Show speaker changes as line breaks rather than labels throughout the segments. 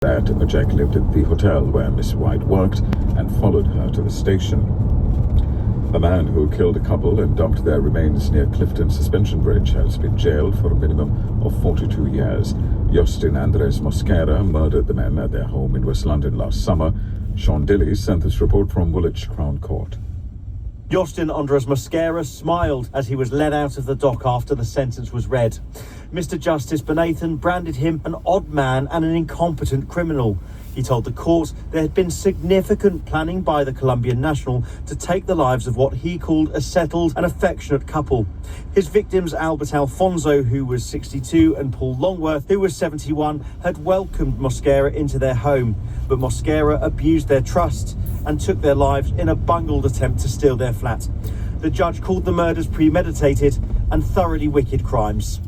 that Jack lived at the hotel where Miss White worked and followed her to the station. A man who killed a couple and dumped their remains near Clifton Suspension Bridge has been jailed for a minimum of 42 years. Justin Andres Mosquera murdered the men at their home in West London last summer. Sean Dilly sent this report from Woolwich Crown Court.
Justin Andres Mosquera smiled as he was led out of the dock after the sentence was read. Mr. Justice Bonathan branded him an odd man and an incompetent criminal. He told the court there had been significant planning by the Colombian national to take the lives of what he called a settled and affectionate couple. His victims, Albert Alfonso, who was 62, and Paul Longworth, who was 71, had welcomed Mosquera into their home. But Mosquera abused their trust and took their lives in a bungled attempt to steal their flat. The judge called the murders premeditated and thoroughly wicked crimes.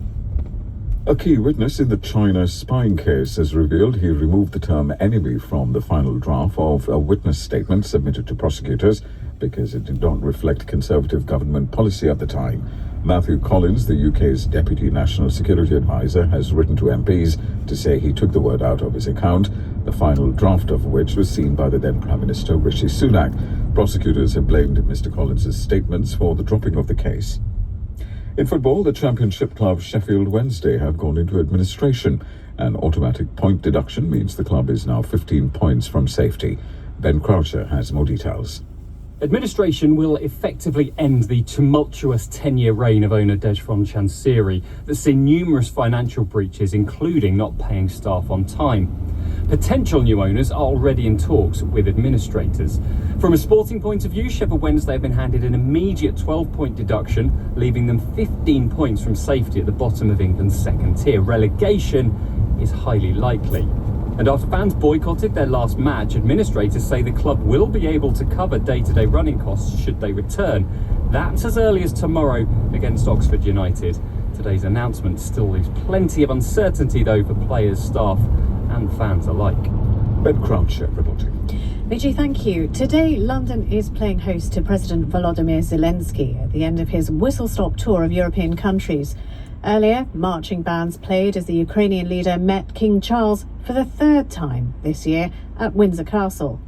A key witness in the China spying case has revealed he removed the term enemy from the final draft of a witness statement submitted to prosecutors because it did not reflect Conservative government policy at the time. Matthew Collins, the UK's Deputy National Security Advisor, has written to MPs to say he took the word out of his account, the final draft of which was seen by the then Prime Minister Rishi Sunak. Prosecutors have blamed Mr. Collins' statements for the dropping of the case. In football, the Championship club Sheffield Wednesday have gone into administration. An automatic point deduction means the club is now 15 points from safety. Ben Croucher has more details.
Administration will effectively end the tumultuous 10-year reign of owner Dejphon Chansiri that's seen numerous financial breaches, including not paying staff on time. Potential new owners are already in talks with administrators. From a sporting point of view, Sheffield Wednesday have been handed an immediate 12-point deduction, leaving them 15 points from safety at the bottom of England's second tier. Relegation is highly likely. And after fans boycotted their last match, administrators say the club will be able to cover day-to-day running costs should they return. That's as early as tomorrow against Oxford United. Today's announcement still leaves plenty of uncertainty, though, for players, staff and fans alike.
Ben Croucher reporting.
Vijay, thank you. Today, London is playing host to President Volodymyr Zelensky at the end of his whistle-stop tour of European countries. Earlier, marching bands played as the Ukrainian leader met King Charles for the third time this year at Windsor Castle.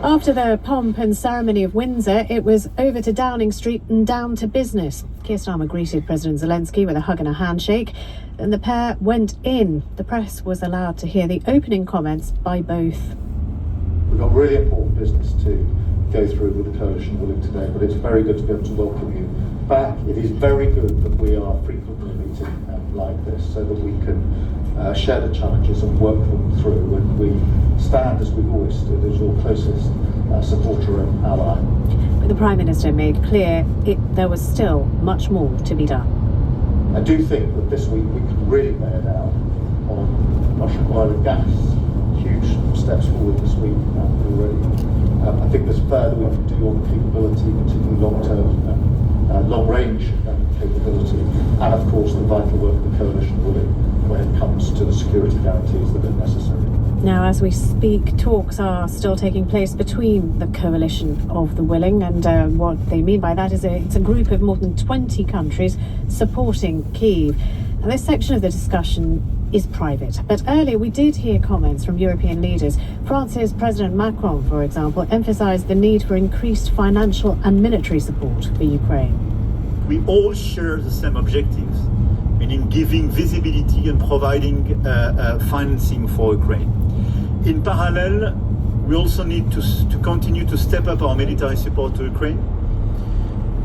After the pomp and ceremony of Windsor, it was over to Downing Street and down to business. Keir Starmer greeted President Zelensky with a hug and a handshake. Then the pair went in. The press was allowed to hear the opening comments by both.
We've got really important business to go through with the coalition willing today, but it's very good to be able to welcome you back. It is very good that we are frequently meeting like this so that we can share the challenges and work them through, and we stand, as we've always stood, as your closest supporter and ally.
But the Prime Minister made clear there was still much more to be done.
I do think that this week we can really bear down on Russian oil and gas. Huge steps forward this week already. I think there's further we can do on capability, particularly long-term, long-range capability, and of course the vital work of the coalition when it comes to the security guarantees that are necessary.
Now, as we speak, talks are still taking place between the coalition of the willing, and what they mean by that is it's a group of more than 20 countries supporting Kyiv. Now, this section of the discussion is private, but earlier we did hear comments from European leaders. France's President Macron, for example, emphasised the need for increased financial and military support for Ukraine.
We all share the same objectives, meaning giving visibility and providing financing for Ukraine. In parallel, we also need to continue to step up our military support to Ukraine.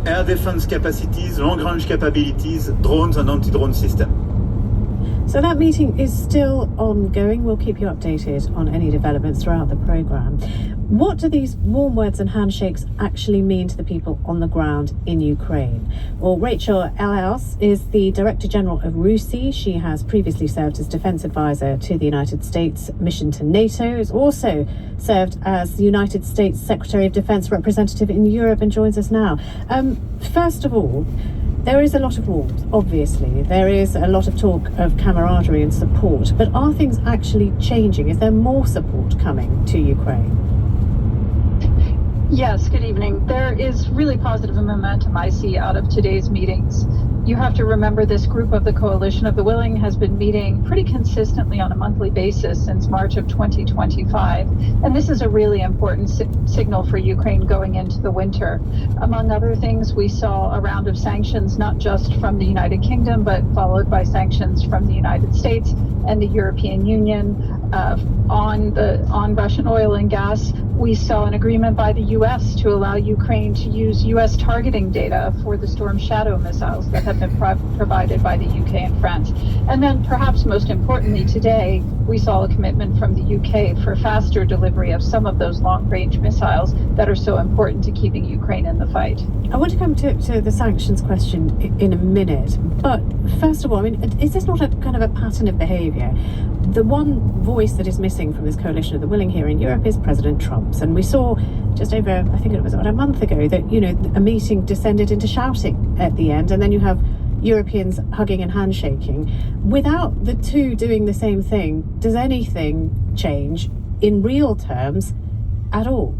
Air defense capacities, long-range capabilities, drones and anti-drone systems.
So that meeting is still ongoing. We'll keep you updated on any developments throughout the programme. What do these warm words and handshakes actually mean to the people on the ground in Ukraine? Well, Rachel Elias is the Director General of RUSI. She has previously served as Defence Advisor to the United States mission to NATO, has also served as the United States Secretary of Defence representative in Europe, and joins us now. First of all, there is a lot of warmth, obviously. There is a lot of talk of camaraderie and support. But are things actually changing? Is there more support coming to Ukraine?
Yes, good evening. There is really positive momentum I see out of today's meetings. You have to remember this group of the Coalition of the Willing has been meeting pretty consistently on a monthly basis since March of 2025. And this is a really important signal for Ukraine going into the winter. Among other things, we saw a round of sanctions, not just from the United Kingdom, but followed by sanctions from the United States and the European Union on Russian oil and gas. We saw an agreement by the U.S. to allow Ukraine to use U.S. targeting data for the Storm Shadow missiles that have been provided by the UK and France. And then perhaps most importantly today, we saw a commitment from the UK for faster delivery of some of those long-range missiles that are so important to keeping Ukraine in the fight.
I want to come to the sanctions question in a minute, but first of all, I mean, is this not a kind of a pattern of behaviour? The one voice that is missing from this Coalition of the Willing here in Europe is President Trump's, and we saw just over, I think it was about a month ago, that, you know, a meeting descended into shouting at the end, and then you have Europeans hugging and handshaking. Without the two doing the same thing, does anything change in real terms at all?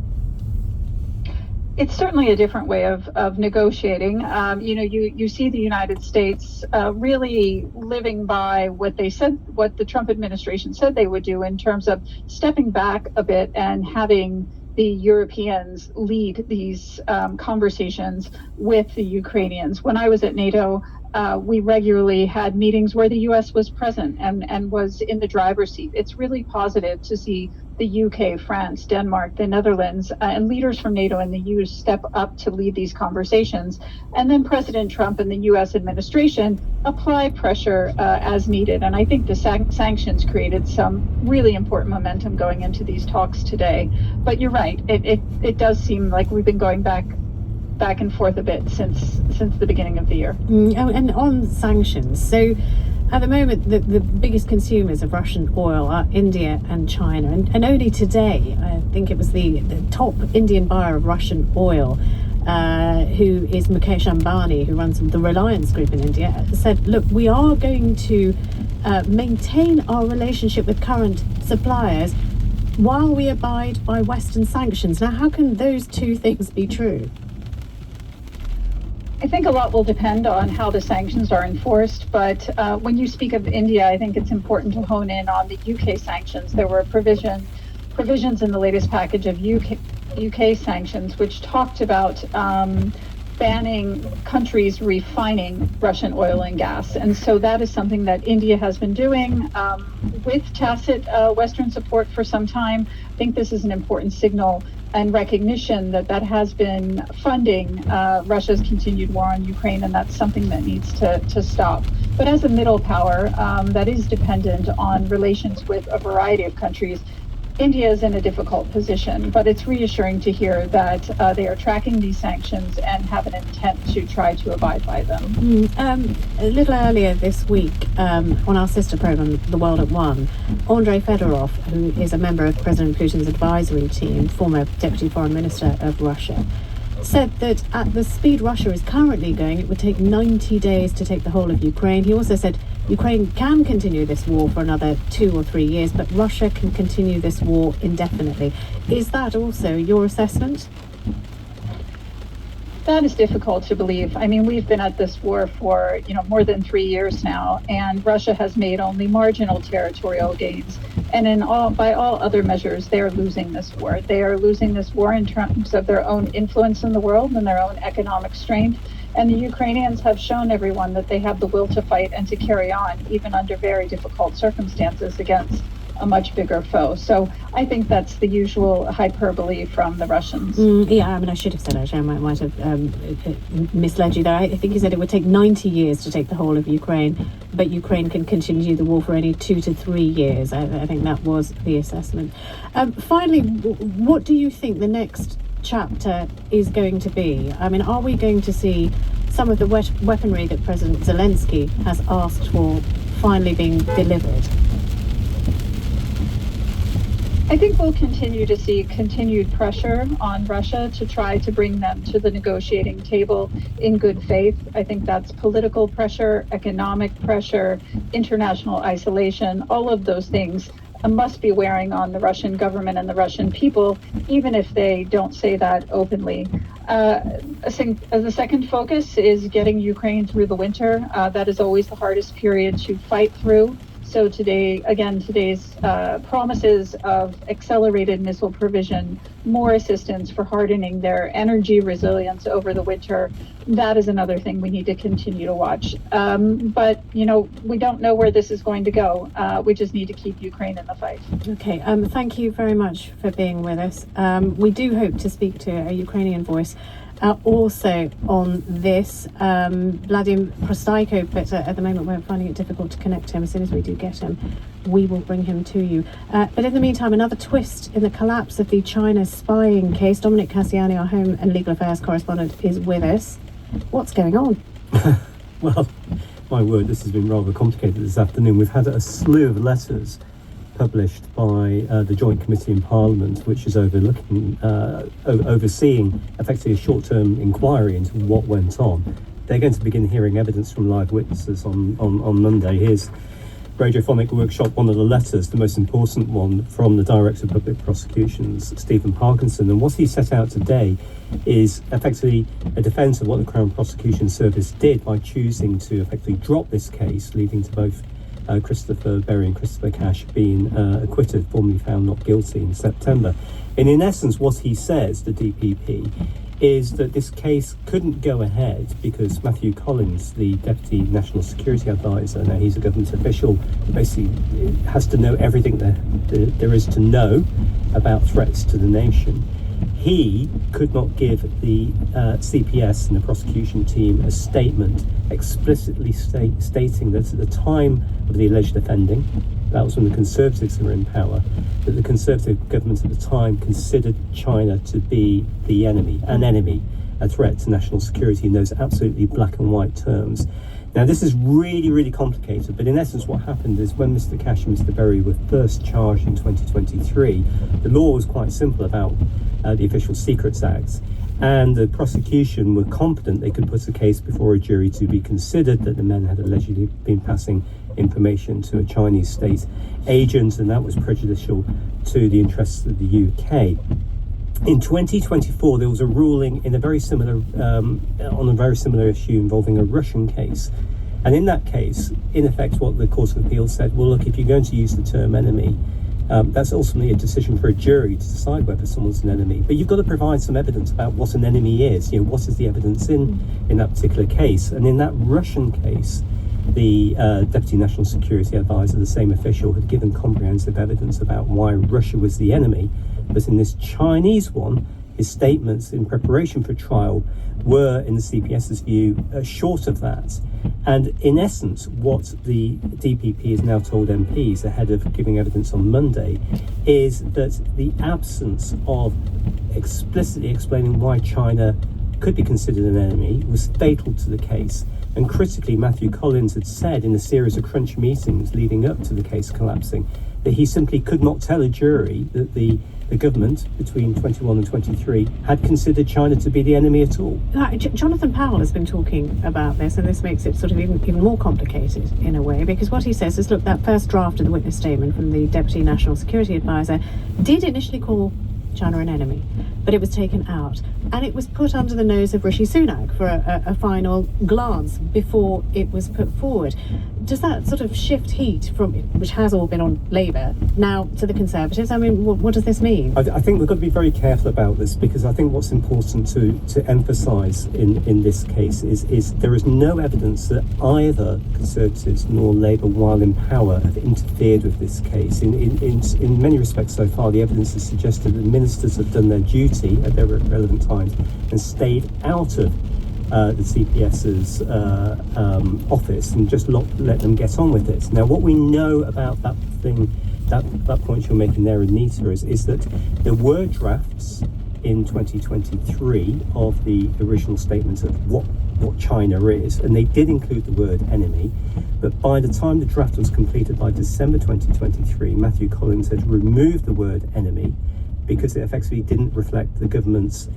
It's certainly a different way of negotiating. You see the United States really living by what they said, what the Trump administration said they would do in terms of stepping back a bit and having the Europeans lead these conversations with the Ukrainians. When I was at NATO, we regularly had meetings where the U.S. was present and was in the driver's seat. It's really positive to see the UK, France, Denmark, the Netherlands, and leaders from NATO and the EU step up to lead these conversations. And then President Trump and the US administration apply pressure as needed. And I think the sanctions created some really important momentum going into these talks today. But you're right, it does seem like we've been going back and forth a bit since the beginning of the year.
And on sanctions, so at the moment, the biggest consumers of Russian oil are India and China. And only today, I think it was the top Indian buyer of Russian oil, who is Mukesh Ambani, who runs the Reliance Group in India, said, look, we are going to maintain our relationship with current suppliers while we abide by Western sanctions. Now, how can those two things be true?
I think a lot will depend on how the sanctions are enforced, but when you speak of India, I think it's important to hone in on the UK sanctions. There were provisions in the latest package of UK sanctions which talked about banning countries refining Russian oil and gas. And so that is something that India has been doing with tacit Western support for some time. I think this is an important signal and recognition that has been funding Russia's continued war on Ukraine, and that's something that needs to stop. But as a middle power that is dependent on relations with a variety of countries, India is in a difficult position, but it's reassuring to hear that they are tracking these sanctions and have an intent to try to abide by them.
A little earlier this week, on our sister program, The World at One, Andrei Fedorov, who is a member of President Putin's advisory team, former Deputy Foreign Minister of Russia, said that at the speed Russia is currently going, it would take 90 days to take the whole of Ukraine. He also said Ukraine can continue this war for another 2 or 3 years, but Russia can continue this war indefinitely. Is that also your assessment?
That is difficult to believe. I mean, we've been at this war for, more than 3 years now, and Russia has made only marginal territorial gains. And by all other measures, they are losing this war. They are losing this war in terms of their own influence in the world and their own economic strength. And the Ukrainians have shown everyone that they have the will to fight and to carry on, even under very difficult circumstances, against a much bigger foe. So I think that's the usual hyperbole from the Russians.
Yeah, I mean, I should have said, actually, I might have misled you there. I think he said it would take 90 years to take the whole of Ukraine, but Ukraine can continue the war for only 2 to 3 years. I think that was the assessment. Finally, what do you think the next chapter is going to be? I mean, are we going to see some of the weaponry that President Zelensky has asked for finally being delivered?
I think we'll continue to see continued pressure on Russia to try to bring them to the negotiating table in good faith. I think that's political pressure, economic pressure, international isolation, all of those things must be wearing on the Russian government and the Russian people, even if they don't say that openly. The second focus is getting Ukraine through the winter. That is always the hardest period to fight through. So today's promises of accelerated missile provision, more assistance for hardening their energy resilience over the winter, that is another thing we need to continue to watch. But, we don't know where this is going to go. We just need to keep Ukraine in the fight.
Okay, thank you very much for being with us. We do hope to speak to a Ukrainian voice also on this, Vladimir Prostaiko, but at the moment we're finding it difficult to connect him. As soon as we do get him, we will bring him to you. But in the meantime, another twist in the collapse of the China spying case. Dominic Cassiani, our Home and Legal Affairs correspondent, is with us. What's going on?
Well, my word, this has been rather complicated this afternoon. We've had a slew of letters published by the Joint Committee in Parliament, which is overseeing effectively a short-term inquiry into what went on. They're going to begin hearing evidence from live witnesses on Monday. Here's Radiophonic Workshop, one of the letters, the most important one, from the Director of Public Prosecutions, Stephen Parkinson. And what he set out today is effectively a defence of what the Crown Prosecution Service did by choosing to effectively drop this case, leading to both Christopher Berry and Christopher Cash being acquitted, formally found not guilty in September. And in essence, what he says, the DPP, is that this case couldn't go ahead because Matthew Collins, the Deputy National Security Advisor, now he's a government official, basically has to know everything there is to know about threats to the nation. He could not give the CPS and the prosecution team a statement explicitly stating that at the time of the alleged offending, that was when the Conservatives were in power, that the Conservative government at the time considered China to be the enemy, a threat to national security in those absolutely black and white terms. Now, this is really, really complicated, but in essence what happened is when Mr. Cash and Mr. Berry were first charged in 2023, the law was quite simple about the Official Secrets Act, and the prosecution were confident they could put a case before a jury to be considered that the men had allegedly been passing information to a Chinese state agent, and that was prejudicial to the interests of the UK. In 2024, there was a ruling in a very similar on a very similar issue involving a Russian case, and in that case, in effect, what the Court of Appeal said: well, look, if you're going to use the term enemy, that's ultimately a decision for a jury to decide whether someone's an enemy. But you've got to provide some evidence about what an enemy is. What is the evidence in that particular case? And in that Russian case, the Deputy National Security Advisor, the same official, had given comprehensive evidence about why Russia was the enemy. But in this Chinese one, his statements in preparation for trial were, in the CPS's view, short of that. And in essence, what the DPP has now told MPs ahead of giving evidence on Monday is that the absence of explicitly explaining why China could be considered an enemy was fatal to the case. And critically, Matthew Collins had said in a series of crunch meetings leading up to the case collapsing that he simply could not tell a jury that the government between 21 and 23 had considered China to be the enemy at all.
Jonathan Powell has been talking about this, and this makes it sort of even more complicated in a way, because what he says is, look, that first draft of the witness statement from the Deputy National Security Advisor did initially call China an enemy, but it was taken out and it was put under the nose of Rishi Sunak for a final glance before it was put forward. Does that sort of shift heat from, which has all been on Labour, now to the Conservatives? I mean, what does this mean?
I think we've got to be very careful about this, because I think what's important to emphasise in this case is there is no evidence that either Conservatives nor Labour, while in power, have interfered with this case. In many respects so far, the evidence has suggested that ministers have done their duty at their relevant times and stayed out of the CPS's office and just let them get on with it. Now, what we know about that point you're making there, Anita, is that there were drafts in 2023 of the original statement of what China is, and they did include the word enemy. But by the time the draft was completed by December 2023, Matthew Collins had removed the word enemy because it effectively didn't reflect the government's